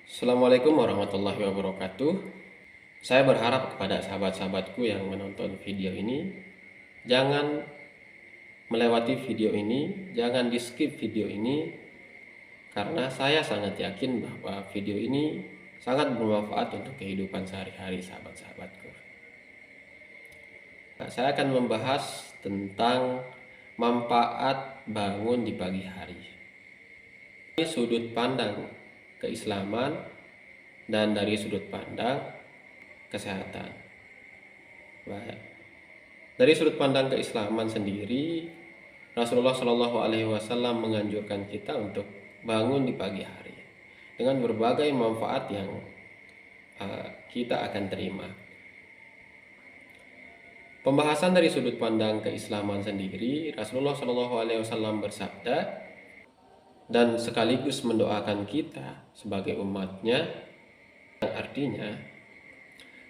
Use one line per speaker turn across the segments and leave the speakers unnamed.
Assalamualaikum warahmatullahi wabarakatuh. Saya berharap kepada sahabat-sahabatku yang menonton video ini, jangan melewati video ini, jangan di skip video ini, karena saya sangat yakin bahwa video ini sangat bermanfaat untuk kehidupan sehari-hari sahabat-sahabatku. Saya akan membahas tentang manfaat bangun di pagi hari. Ini sudut pandang keislaman dan dari sudut pandang kesehatan. Baik. Dari sudut pandang keislaman sendiri, Rasulullah Shallallahu Alaihi Wasallam menganjurkan kita untuk bangun di pagi hari dengan berbagai manfaat yang kita akan terima. Pembahasan dari sudut pandang keislaman sendiri, Rasulullah Shallallahu Alaihi Wasallam bersabda dan sekaligus mendoakan kita sebagai umatnya, yang artinya,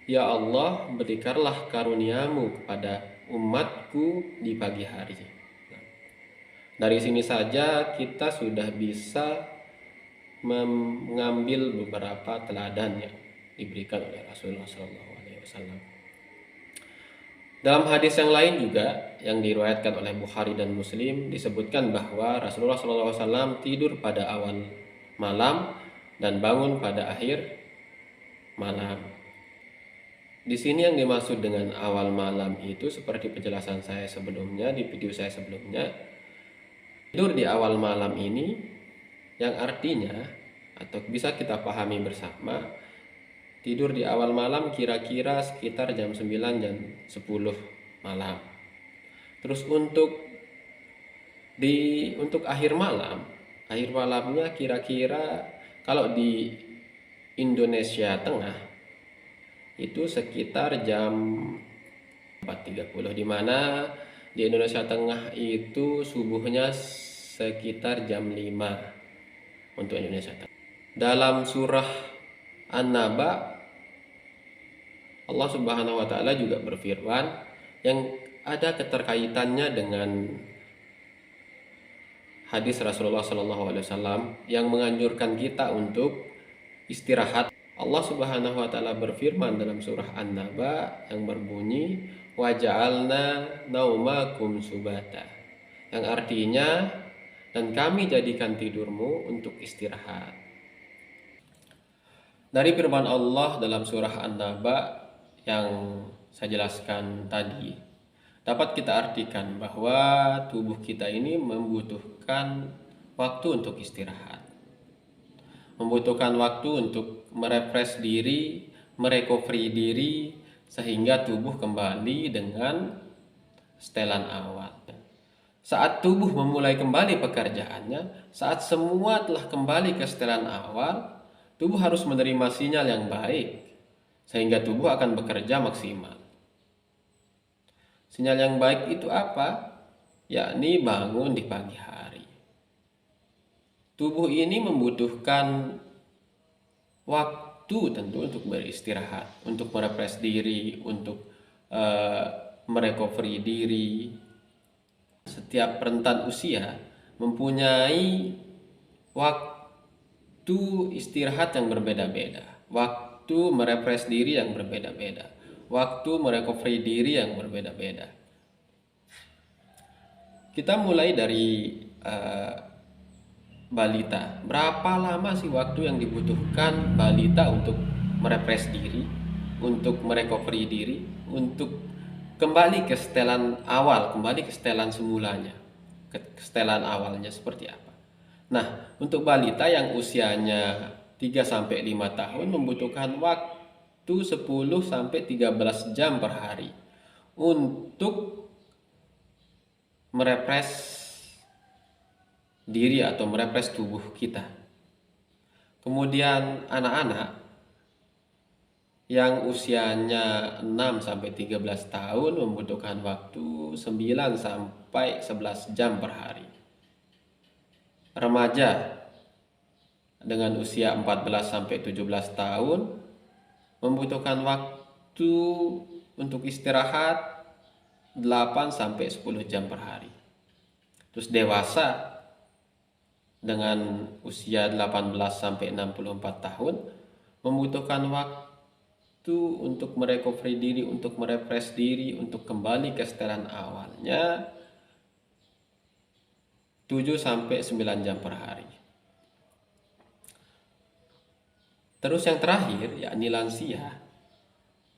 ya Allah, berikanlah karuniamu kepada umatku di pagi hari. Dari sini saja kita sudah bisa mengambil beberapa teladan yang diberikan oleh Rasulullah SAW. Dalam hadis yang lain juga yang diriwayatkan oleh Bukhari dan Muslim disebutkan bahwa Rasulullah SAW tidur pada awal malam dan bangun pada akhir malam. Di sini yang dimaksud dengan awal malam itu seperti penjelasan saya sebelumnya di video saya sebelumnya, tidur di awal malam ini yang artinya atau bisa kita pahami bersama, tidur di awal malam kira-kira sekitar jam 9 jam 10 malam. Terus untuk akhir malamnya kira-kira kalau di Indonesia Tengah itu sekitar jam 4.30, di mana di Indonesia Tengah itu subuhnya sekitar jam 5 untuk Indonesia Tengah. Dalam surah An-Naba, Allah Subhanahu wa taala juga berfirman yang ada keterkaitannya dengan hadis Rasulullah Shallallahu alaihi wasallam yang menganjurkan kita untuk istirahat. Allah Subhanahu wa taala berfirman dalam surah An-Naba yang berbunyi wa ja'alna naumakum subata, yang artinya dan kami jadikan tidurmu untuk istirahat. Dari firman Allah dalam surah An-Naba yang saya jelaskan tadi, dapat kita artikan bahwa tubuh kita ini membutuhkan waktu untuk istirahat, membutuhkan waktu untuk merefresh diri, merecovery diri, sehingga tubuh kembali dengan setelan awal. Saat tubuh memulai kembali pekerjaannya, saat semua telah kembali ke setelan awal, tubuh harus menerima sinyal yang baik, sehingga tubuh akan bekerja maksimal. Sinyal yang baik itu apa? Yakni bangun di pagi hari. Tubuh ini membutuhkan waktu tentu untuk beristirahat, untuk merefresh diri, untuk merecovery diri. Setiap rentan usia mempunyai waktu istirahat yang berbeda-beda, waktu merefresh diri yang berbeda-beda, waktu merecovery diri yang berbeda-beda. Kita mulai dari balita. Berapa lama sih waktu yang dibutuhkan balita untuk merefresh diri, untuk merecovery diri, untuk kembali ke setelan awal, kembali ke setelan semulanya, ke setelan awalnya seperti apa? Nah, untuk balita yang usianya 3-5 tahun membutuhkan waktu 10-13 jam per hari untuk merefresh diri atau merefresh tubuh kita. Kemudian anak-anak yang usianya 6-13 tahun membutuhkan waktu 9-11 jam per hari. Remaja dengan usia 14-17 tahun membutuhkan waktu untuk istirahat 8-10 jam per hari. Terus dewasa dengan usia 18 sampai 64 tahun membutuhkan waktu untuk merecovery diri, untuk merefresh diri, untuk kembali ke setelan awalnya 7 sampai 9 jam per hari. Terus yang terakhir yakni lansia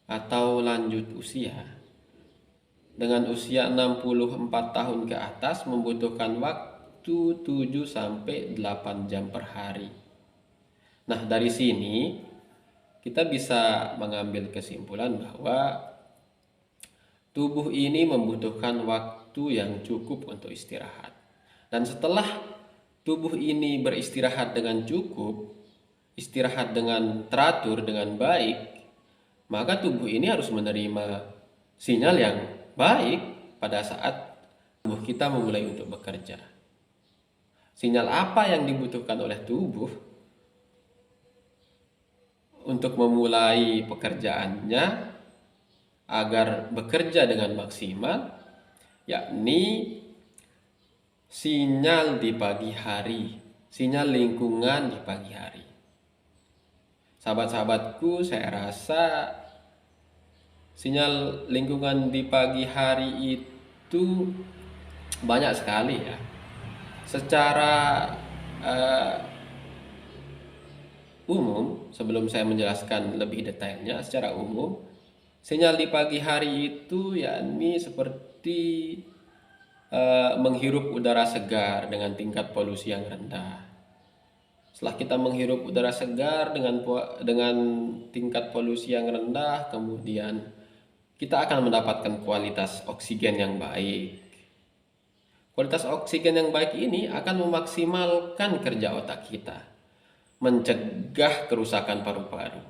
atau lanjut usia. Dengan usia 64 tahun ke atas membutuhkan waktu 7 sampai 8 jam per hari. Nah, dari sini kita bisa mengambil kesimpulan bahwa tubuh ini membutuhkan waktu yang cukup untuk istirahat. Dan setelah tubuh ini beristirahat dengan cukup, istirahat dengan teratur, dengan baik, maka tubuh ini harus menerima sinyal yang baik pada saat tubuh kita memulai untuk bekerja. Sinyal apa yang dibutuhkan oleh tubuh untuk memulai pekerjaannya agar bekerja dengan maksimal, yakni sinyal di pagi hari, sinyal lingkungan di pagi hari. Sahabat-sahabatku, saya rasa sinyal lingkungan di pagi hari itu banyak sekali ya. Secara umum, sebelum saya menjelaskan lebih detailnya, secara umum, sinyal di pagi hari itu yakni seperti menghirup udara segar dengan tingkat polusi yang rendah. Setelah kita menghirup udara segar dengan tingkat polusi yang rendah, kemudian kita akan mendapatkan kualitas oksigen yang baik. Kualitas oksigen yang baik ini akan memaksimalkan kerja otak kita, mencegah kerusakan paru-paru,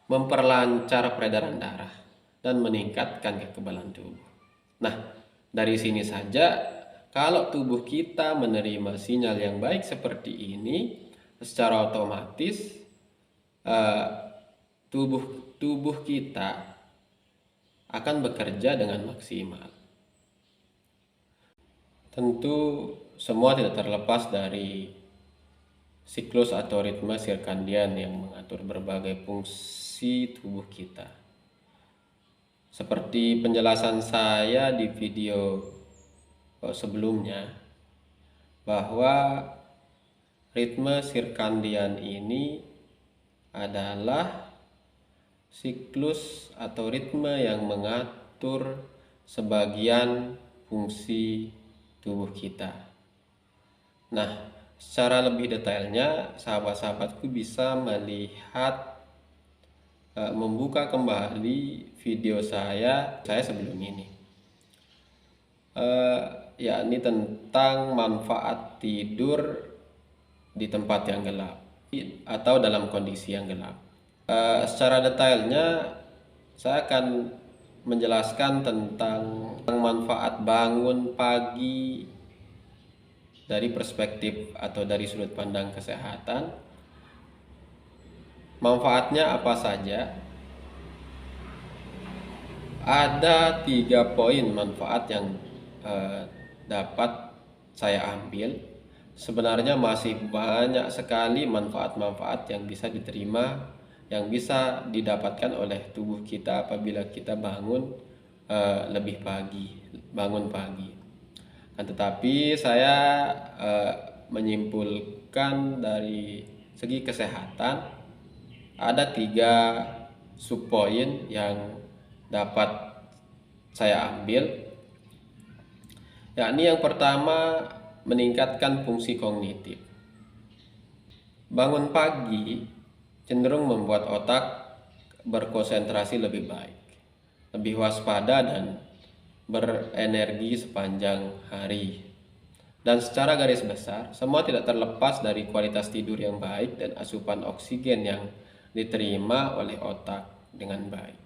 memperlancar peredaran darah, dan meningkatkan kekebalan tubuh. Nah, dari sini saja, kalau tubuh kita menerima sinyal yang baik seperti ini, secara otomatis tubuh kita akan bekerja dengan maksimal. Tentu semua tidak terlepas dari siklus atau ritme sirkadian yang mengatur berbagai fungsi tubuh kita. Seperti penjelasan saya di video sebelumnya, bahwa ritme sirkadian ini adalah siklus atau ritme yang mengatur sebagian fungsi tubuh kita. Nah, secara lebih detailnya sahabat-sahabatku bisa melihat, membuka kembali video saya sebelum ini, yakni tentang manfaat tidur di tempat yang gelap atau dalam kondisi yang gelap. Secara detailnya saya akan menjelaskan tentang manfaat bangun pagi dari perspektif atau dari sudut pandang kesehatan. Manfaatnya apa saja? Ada 3 poin manfaat yang dapat saya ambil. Sebenarnya masih banyak sekali manfaat-manfaat yang bisa diterima, yang bisa didapatkan oleh tubuh kita apabila kita bangun lebih pagi, bangun pagi. Tetapi saya menyimpulkan dari segi kesehatan ada 3 subpoin yang dapat saya ambil, yakni yang pertama, meningkatkan fungsi kognitif. Bangun pagi cenderung membuat otak berkonsentrasi lebih baik, lebih waspada dan berenergi sepanjang hari. Dan secara garis besar, semua tidak terlepas dari kualitas tidur yang baik dan asupan oksigen yang diterima oleh otak dengan baik.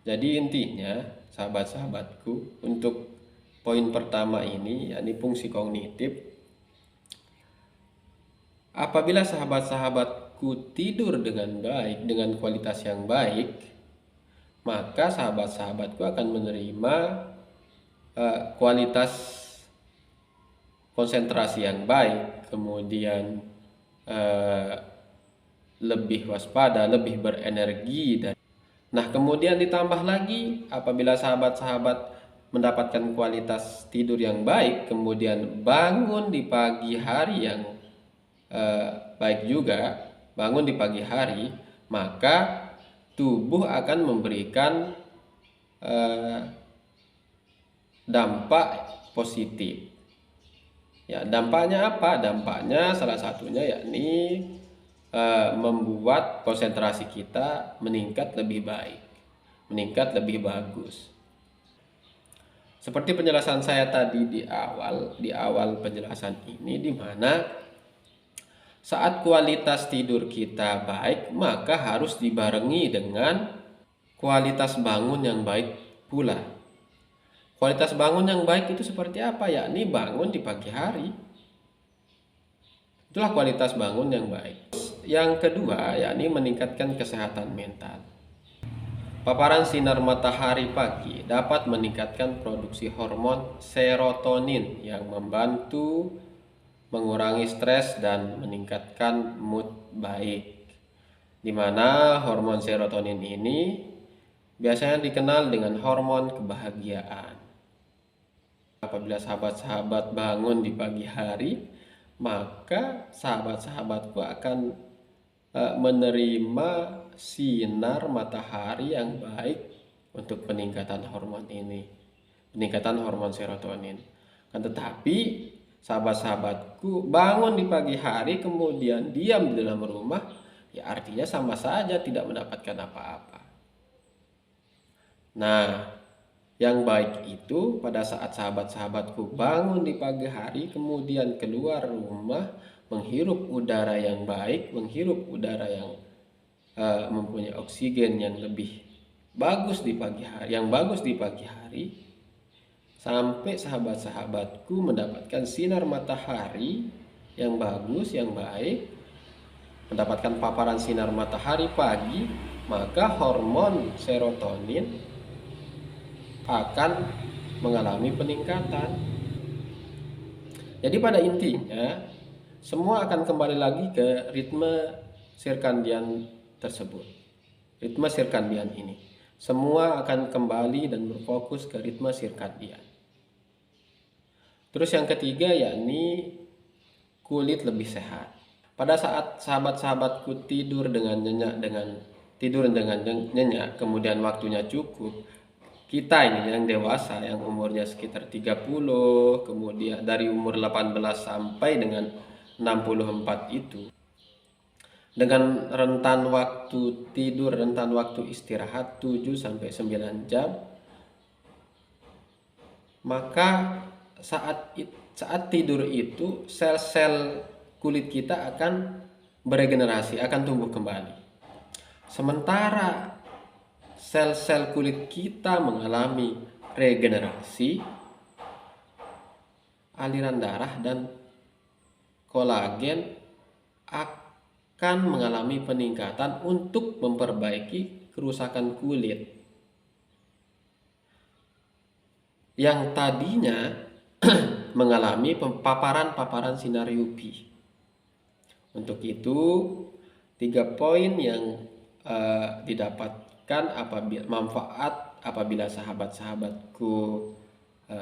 Jadi intinya, sahabat-sahabatku, untuk poin pertama ini, yakni fungsi kognitif, apabila sahabat-sahabatku tidur dengan baik, dengan kualitas yang baik, maka sahabat-sahabatku akan menerima kualitas konsentrasi yang baik, kemudian eh, lebih waspada, lebih berenergi. Nah, kemudian ditambah lagi apabila sahabat-sahabat mendapatkan kualitas tidur yang baik, kemudian bangun di pagi hari yang baik juga, bangun di pagi hari, maka tubuh akan memberikan eh, dampak positif. Ya, dampaknya apa? Dampaknya salah satunya yakni membuat konsentrasi kita meningkat lebih baik, meningkat lebih bagus. Seperti penjelasan saya tadi di awal penjelasan ini, di mana saat kualitas tidur kita baik, maka harus dibarengi dengan kualitas bangun yang baik pula. Kualitas bangun yang baik itu seperti apa? Yakni bangun di pagi hari. Itulah kualitas bangun yang baik. Yang kedua, yakni meningkatkan kesehatan mental. Paparan sinar matahari pagi dapat meningkatkan produksi hormon serotonin yang membantu mengurangi stres dan meningkatkan mood baik. Di mana hormon serotonin ini biasanya dikenal dengan hormon kebahagiaan. Apabila sahabat-sahabat bangun di pagi hari, maka sahabat-sahabatku akan menerima sinar matahari yang baik untuk peningkatan hormon ini, peningkatan hormon serotonin. Kan tetapi sahabat-sahabatku bangun di pagi hari kemudian diam di dalam rumah, ya artinya sama saja tidak mendapatkan apa-apa. Nah, yang baik itu pada saat sahabat-sahabatku bangun di pagi hari kemudian keluar rumah, menghirup udara yang baik, menghirup udara yang mempunyai oksigen yang lebih bagus di pagi hari, sampai sahabat-sahabatku mendapatkan sinar matahari yang bagus, yang baik, mendapatkan paparan sinar matahari pagi, maka hormon serotonin akan mengalami peningkatan. Jadi pada intinya semua akan kembali lagi ke ritme sirkadian tersebut. Ritme sirkadian ini. Semua akan kembali dan berfokus ke ritme sirkadian. Terus yang ketiga yakni kulit lebih sehat. Pada saat sahabat-sahabatku tidur dengan nyenyak, kemudian waktunya cukup, kita ini yang dewasa yang umurnya sekitar 30, kemudian dari umur 18 sampai dengan 64 itu, dengan rentan waktu tidur, rentan waktu istirahat 7 sampai 9 jam, maka saat tidur itu sel-sel kulit kita akan beregenerasi, akan tumbuh kembali. Sementara sel-sel kulit kita mengalami regenerasi, aliran darah dan kolagen akan mengalami peningkatan untuk memperbaiki kerusakan kulit yang tadinya mengalami paparan sinar UV. Untuk itu 3 poin yang didapatkan apabila sahabat-sahabatku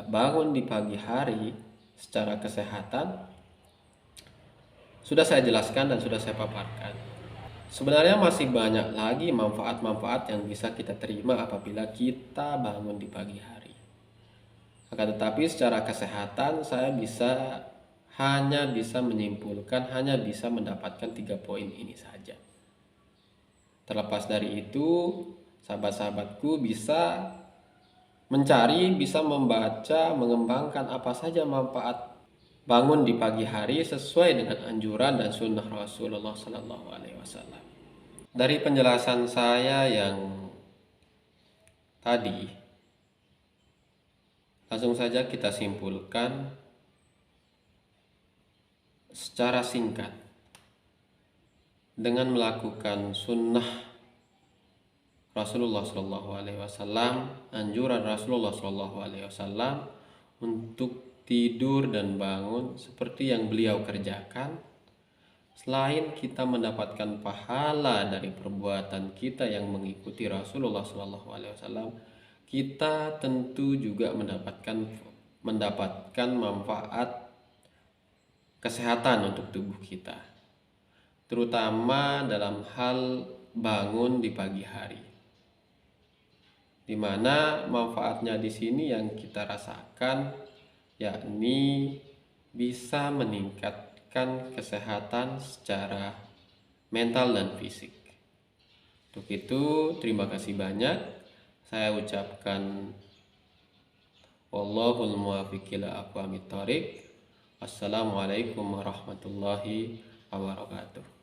bangun di pagi hari secara kesehatan sudah saya jelaskan dan sudah saya paparkan. Sebenarnya masih banyak lagi manfaat-manfaat yang bisa kita terima apabila kita bangun di pagi hari. Akan tetapi secara kesehatan saya hanya bisa menyimpulkan, hanya bisa mendapatkan 3 poin ini saja. Terlepas dari itu, sahabat-sahabatku bisa mencari, bisa membaca, mengembangkan apa saja manfaat bangun di pagi hari sesuai dengan anjuran dan sunnah Rasulullah SAW. Dari penjelasan saya yang tadi, langsung saja kita simpulkan secara singkat. Dengan melakukan sunnah Rasulullah SAW, anjuran Rasulullah SAW untuk tidur dan bangun seperti yang beliau kerjakan, selain kita mendapatkan pahala dari perbuatan kita yang mengikuti Rasulullah SAW, kita tentu juga mendapatkan manfaat kesehatan untuk tubuh kita, terutama dalam hal bangun di pagi hari, di mana manfaatnya di sini yang kita rasakan yakni bisa meningkatkan kesehatan secara mental dan fisik. Untuk itu, terima kasih banyak. Saya ucapkan wallahul muwaffiq ila aqwamit thoriq. Wassalamualaikum warahmatullahi wabarakatuh.